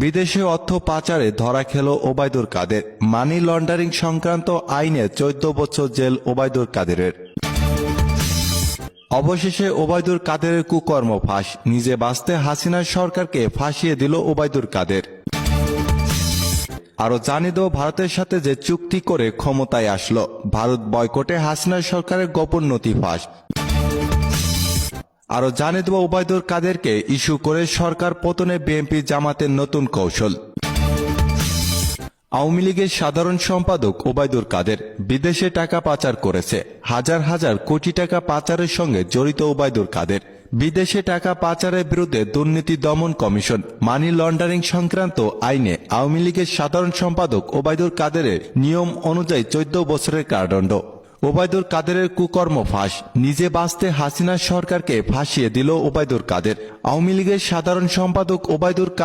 বিদেশে অর্থ পাচারে ধরা খেল ওবায়দুল কাদের। মানি লন্ডারিং সংক্রান্ত আইনে 14 বছর জেল ওবায়দুল কাদেরের। অবশেষে ওবায়দুল কাদেরের কুকর্ম ফাঁস। নিজে বাঁচতে হাসিনার সরকারকে ফাঁসিয়ে দিল ওবায়দুল কাদের। আরো জানিয়ে দেব ভারতের সাথে যে চুক্তি করে ক্ষমতায় আসলো, ভারত বয়কটে হাসিনার সরকারের গোপন নথি ফাঁস। আরো জানিয়ে দেব ওবায়দুল কাদেরকে ইস্যু করে সরকার পতনে বিএনপি জামাতের নতুন কৌশল। আওয়ামী লীগের সাধারণ সম্পাদক ওবায়দুল কাদের বিদেশে টাকা পাচার করেছে। হাজার হাজার কোটি টাকা পাচারের সঙ্গে জড়িত ওবায়দুল কাদের। বিদেশে টাকা পাচারের বিরুদ্ধে দুর্নীতি দমন কমিশন মানি লন্ডারিং সংক্রান্ত আইনে আওয়ামী লীগের সাধারণ সম্পাদক ওবায়দুল কাদেরের নিয়ম অনুযায়ী 14 বছরের কারাদণ্ড। ওবায়দুল কাদেরের কুকর্ম ফাঁস। নিজে বাঁচতে হাসিনার সরকারকে ফাঁসিয়ে দিল ওবায়দুল কাদের। আওয়ামী লীগের সাধারণ সম্পাদক ওবায়দুল কাদের